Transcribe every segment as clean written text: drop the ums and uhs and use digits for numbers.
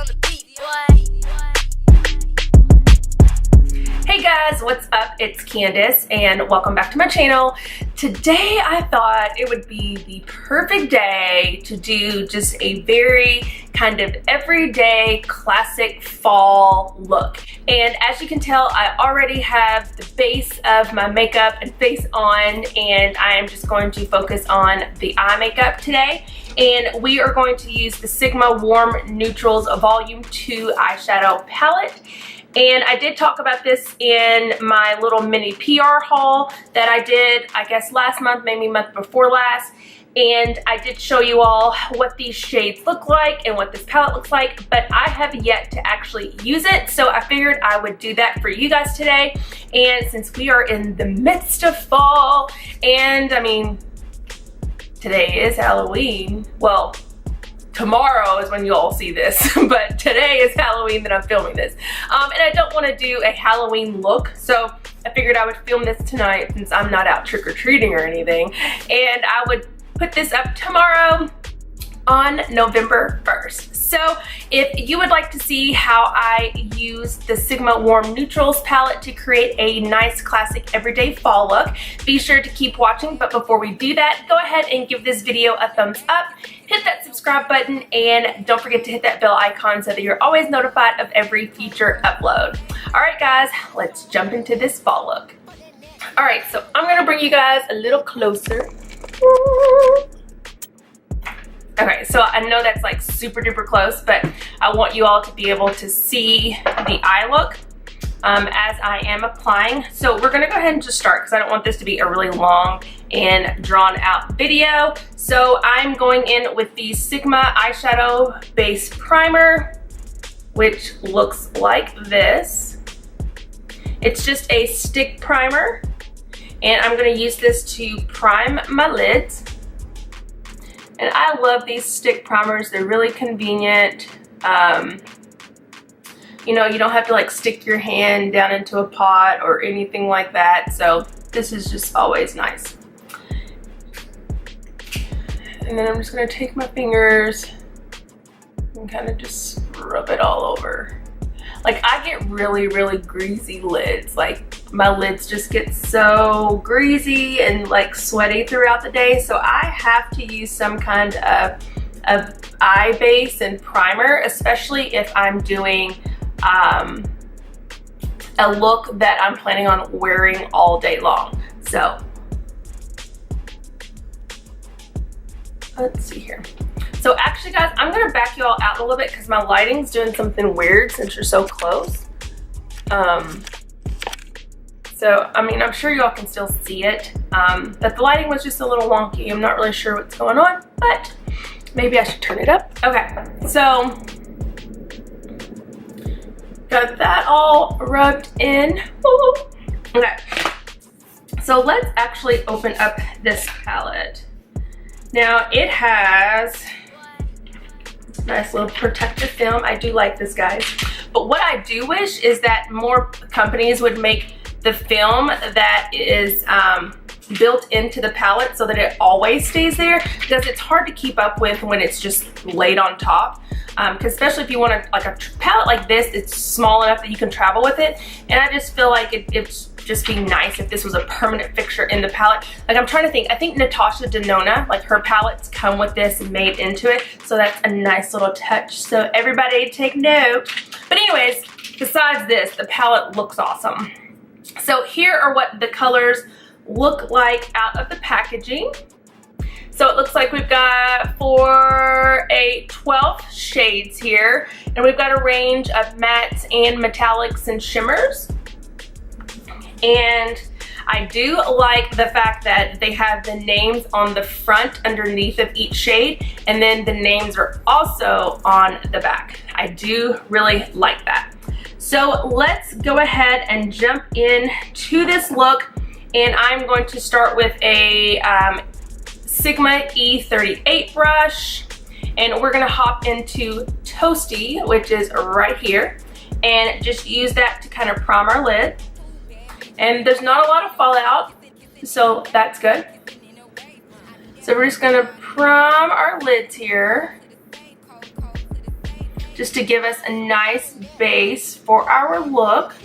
Hey guys, what's up? It's Candace and welcome back to my channel. Today I thought it would be the perfect day to do just a very kind of everyday classic fall look. And as you can tell, I already have the base of my makeup and face on, and I am just going to focus on the eye makeup today. And we are going to use the Sigma Warm Neutrals Volume 2 Eyeshadow Palette. And I did talk about this in my little mini PR haul that I did, I guess last month, maybe month before last. And I did show you all what these shades look like and what this palette looks like, but I have yet to actually use it. So I figured I would do that for you guys today. And since we are in the midst of fall, and I mean, today is Halloween. Well, tomorrow is when you all see this, but today is Halloween that I'm filming this. And I don't want to do a Halloween look, so I figured I would film this tonight since I'm not out trick-or-treating or anything. And I would put this up tomorrow on November 1st. So if you would like to see how I use the Sigma Warm Neutrals palette to create a nice classic everyday fall look, be sure to keep watching. But before we do that, go ahead and give this video a thumbs up, hit that subscribe button, and don't forget to hit that bell icon so that you're always notified of every future upload. All right guys, let's jump into this fall look. All right, so I'm gonna bring you guys a little closer. Okay, so I know that's like super duper close, but I want you all to be able to see the eye look as I am applying. So we're gonna go ahead and just start because I don't want this to be a really long and drawn out video. So I'm going in with the Sigma Eyeshadow Base Primer, which looks like this. It's just a stick primer, and I'm gonna use this to prime my lids. And I love these stick primers. They're really convenient. You know, you don't have to like stick your hand down into a pot or anything like that. So this is just always nice. And then I'm just gonna take my fingers and kind of just rub it all over. Like I get really, really greasy lids. Like my lids just get so greasy and like sweaty throughout the day. So I have to use some kind of eye base and primer, especially if I'm doing a look that I'm planning on wearing all day long. So let's see here. So actually guys, I'm gonna back you all out a little bit because my lighting's doing something weird since you're so close. So, I mean, I'm sure y'all can still see it, but the lighting was just a little wonky. I'm not really sure what's going on, but maybe I should turn it up. Okay, so got that all rubbed in. Ooh. Okay, so let's actually open up this palette. Now, it has nice little protective film. I do like this, guys. But what I do wish is that more companies would make the film that is built into the palette so that it always stays there, because it's hard to keep up with when it's just laid on top. Because especially if you want like a palette like this, it's small enough that you can travel with it. And I just feel like it's just be nice if this was a permanent fixture in the palette. Like I'm trying to think, I think Natasha Denona, like her palettes come with this made into it. So that's a nice little touch. So everybody take note. But anyways, besides this, the palette looks awesome. So here are what the colors look like out of the packaging. So it looks like we've got 12 shades here, and we've got a range of mattes and metallics and shimmers. And I do like the fact that they have the names on the front underneath of each shade, and then the names are also on the back. I do really like that. So let's go ahead and jump in to this look, and I'm going to start with a Sigma E38 brush, and we're gonna hop into Toasty, which is right here, and just use that to kind of prime our lid. And there's not a lot of fallout, so that's good. So we're just gonna prime our lids here. just to give us a nice base for our look.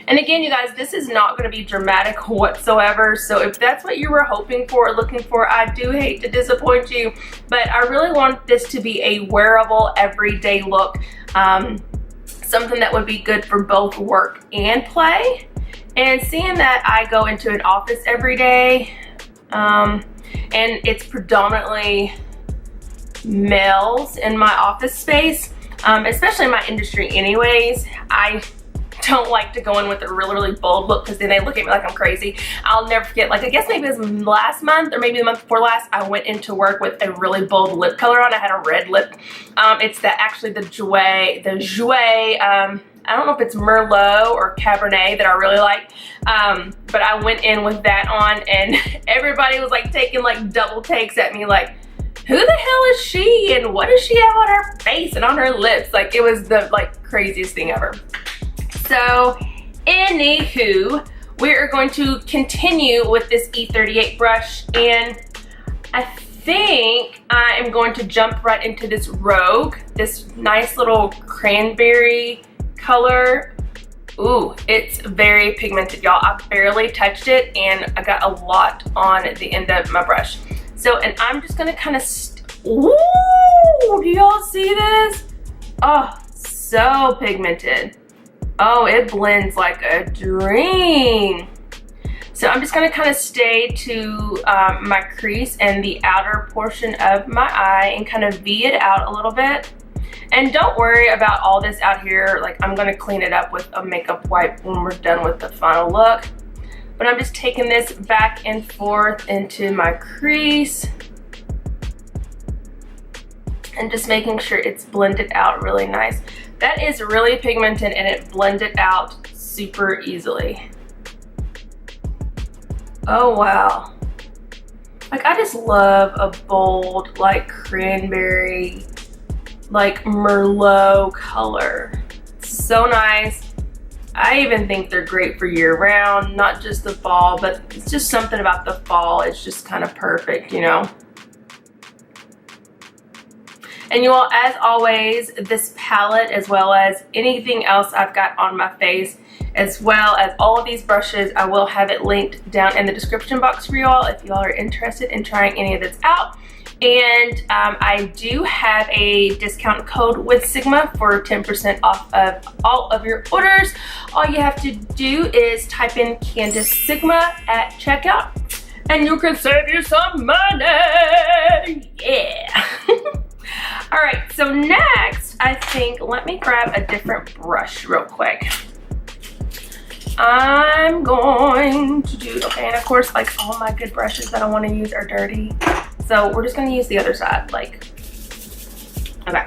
And again, you guys, this is not going to be dramatic whatsoever. So if that's what you were hoping for or looking for, I do hate to disappoint you. But I really want this to be a wearable, everyday look. Something that would be good for both work and play. And seeing that I go into an office every day, and it's predominantly males in my office space, especially in my industry anyways, I don't like to go in with a really bold look because then they look at me like I'm crazy. I'll never forget, like I guess maybe it was last month or maybe the month before last, I went into work with a really bold lip color on. I had a red lip. It's actually the Jouer, I don't know if it's Merlot or Cabernet that I really like, but I went in with that on and everybody was like taking like double takes at me like, who the hell is she and what does she have on her face and on her lips? Like it was the like craziest thing ever. So anywho, we are going to continue with this E38 brush, and I think I am going to jump right into this Rogue, this nice little cranberry color. Ooh, it's very pigmented, y'all. I barely touched it and I got a lot on the end of my brush. So, and I'm just gonna kind of, ooh, do y'all see this? Oh, so pigmented. Oh, it blends like a dream. So I'm just gonna kind of stay to my crease and the outer portion of my eye and kind of V it out a little bit. And don't worry about all this out here. Like I'm gonna clean it up with a makeup wipe when we're done with the final look. But I'm just taking this back and forth into my crease and just making sure it's blended out really nice. That is really pigmented and it blended out super easily. Oh wow. Like I just love a bold like cranberry, like Merlot color. It's so nice. I even think they're great for year round, not just the fall, but it's just something about the fall. It's just kind of perfect, you know? And you all, as always, this palette, as well as anything else I've got on my face, as well as all of these brushes, I will have it linked down in the description box for you all if you all are interested in trying any of this out. And I do have a discount code with Sigma for 10% off of all of your orders. All you have to do is type in Candace Sigma at checkout and you can save you some money. Yeah. All right, so next, I think, let me grab a different brush real quick. I'm going to do, okay, and of course, like all my good brushes that I want to use are dirty. So we're just gonna use the other side, like, okay.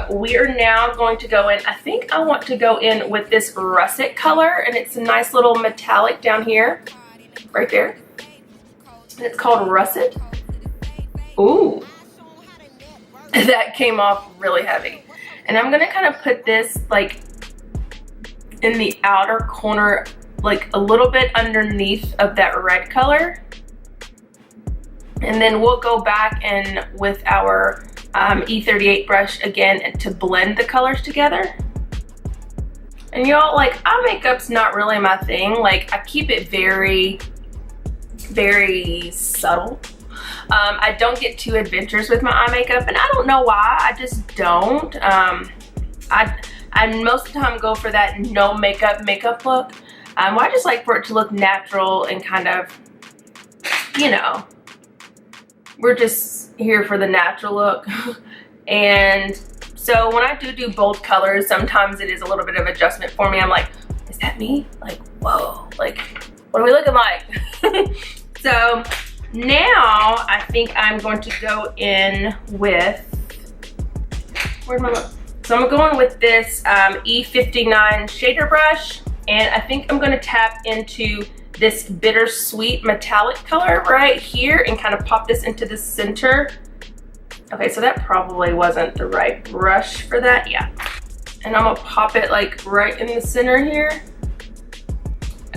We are now going to go in, I think I want to go in with this russet color, and it's a nice little metallic down here, right there. And it's called Russet. Ooh. That came off really heavy. And I'm gonna kind of put this like in the outer corner, like a little bit underneath of that red color. And then we'll go back in with our E38 brush again to blend the colors together. And y'all, like, eye makeup's not really my thing. Like, I keep it very, very subtle. I don't get too adventurous with my eye makeup, and I don't know why. I just don't. I most of the time go for that no makeup look. I just like for it to look natural and kind of, you know, we're just here for the natural look. And so when I do bold colors, sometimes it is a little bit of adjustment for me. I'm like, is that me? Like, whoa, like, what are we looking like? So now I think I'm going to go in with, where'd my look? So I'm going with this E59 shader brush, and I think I'm going to tap into this bittersweet metallic color right here and kind of pop this into the center. Okay, so that probably wasn't the right brush for that. Yeah. And I'm gonna pop it like right in the center here.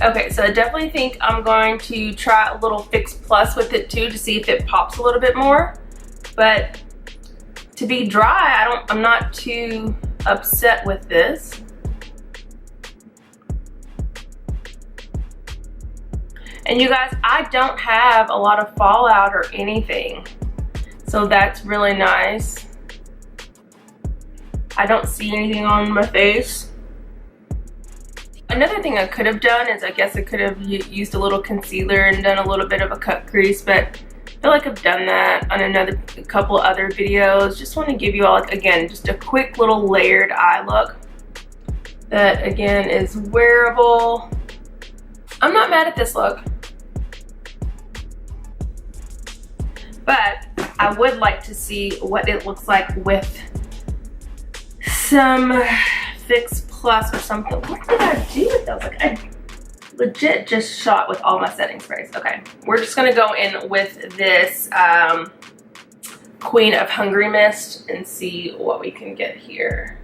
Okay, so I definitely think I'm going to try a little Fix Plus with it too to see if it pops a little bit more. But to be dry. I'm not too upset with this. And you guys, I don't have a lot of fallout or anything, so that's really nice. I don't see anything on my face. Another thing I could have done is I guess I could have used a little concealer and done a little bit of a cut crease, but I feel like I've done that on a couple other videos. Just want to give you all, again, just a quick little layered eye look that, again, is wearable. I'm not mad at this look, but I would like to see what it looks like with some Fix Plus or something. What did I do with those? Like, I legit just shot with all my setting sprays. Okay, we're just gonna go in with this Queen of Hungry Mist and see what we can get here.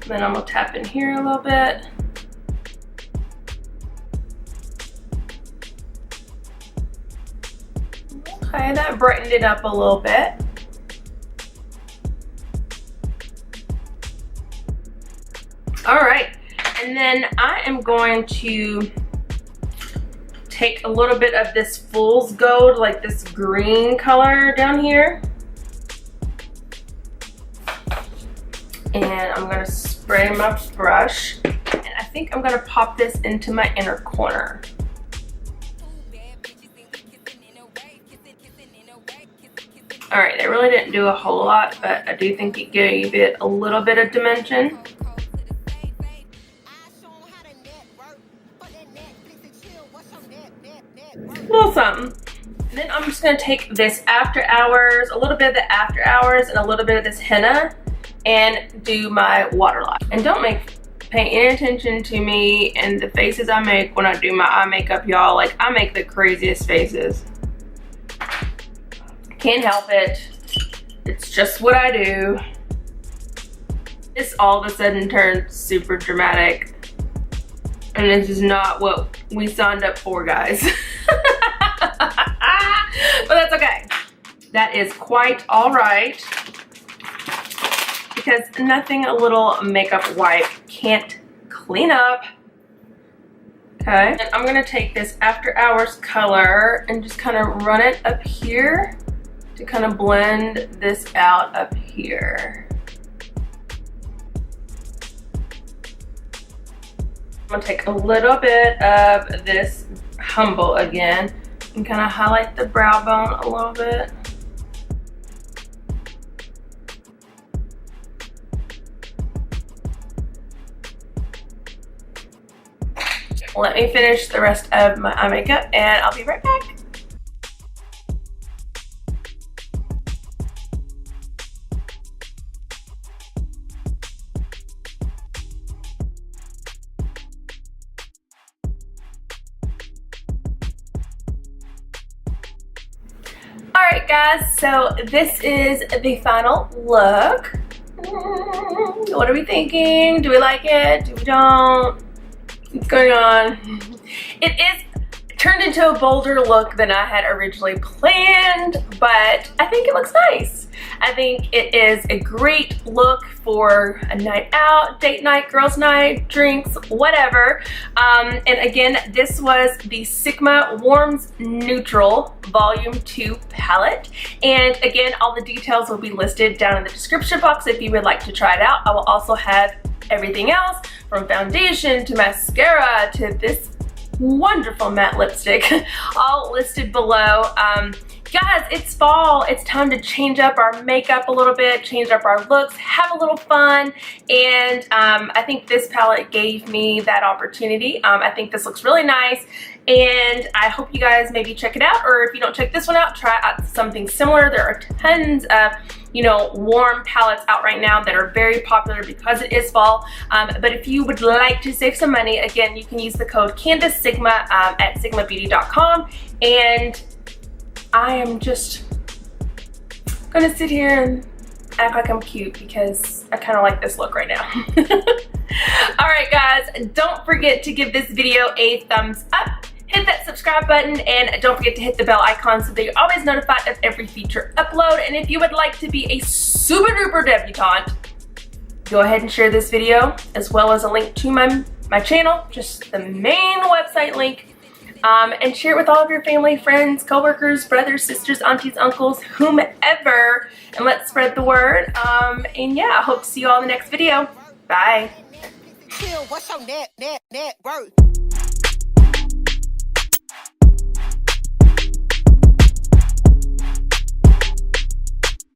Then I'm gonna tap in here a little bit. Okay, that brightened it up a little bit. All right, and then I am going to take a little bit of this Fool's Gold, like this green color down here. And I'm gonna spray my brush. And I think I'm gonna pop this into my inner corner. All right, I really didn't do a whole lot, but I do think it gave it a little bit of dimension. A little something. And then I'm just gonna take this After Hours, a little bit of the After Hours and a little bit of this henna and do my waterline. And don't pay any attention to me and the faces I make when I do my eye makeup, y'all. Like, I make the craziest faces. Can't help it. It's just what I do. This all of a sudden turned super dramatic. And this is not what we signed up for, guys. But that's okay. That is quite all right. Because nothing a little makeup wipe can't clean up. Okay, and I'm gonna take this After Hours color and just kind of run it up here to kind of blend this out up here. I'm gonna take a little bit of this Humble again and kind of highlight the brow bone a little bit. Let me finish the rest of my eye makeup and I'll be right back. Alright guys, so this is the final look. What are we thinking? Do we like it? Do we don't? What's going on? It is turned into a bolder look than I had originally planned, but I think it looks nice. I think it is a great look for a night out, date night, girls night, drinks, whatever. And again, this was the Sigma Warm Neutrals Volume 2 palette. And again, all the details will be listed down in the description box if you would like to try it out. I will also have everything else from foundation to mascara to this wonderful matte lipstick all listed below. Guys, it's fall. It's time to change up our makeup a little bit, change up our looks, have a little fun, and I think this palette gave me that opportunity. I think this looks really nice, and I hope you guys maybe check it out, or if you don't check this one out, try out something similar. There are tons of, you know, warm palettes out right now that are very popular because it is fall. But if you would like to save some money, again, you can use the code Candace Sigma at sigmabeauty.com, and I am just gonna sit here and act like I'm cute because I kind of like this look right now. All right, guys, don't forget to give this video a thumbs up. hit that subscribe button and don't forget to hit the bell icon so that you're always notified of every future upload. And if you would like to be a super duper debutante, go ahead and share this video as well as a link to my channel, just the main website link. And share it with all of your family, friends, coworkers, brothers, sisters, aunties, uncles, whomever, and let's spread the word. And yeah, I hope to see you all in the next video. Bye. What's your net worth?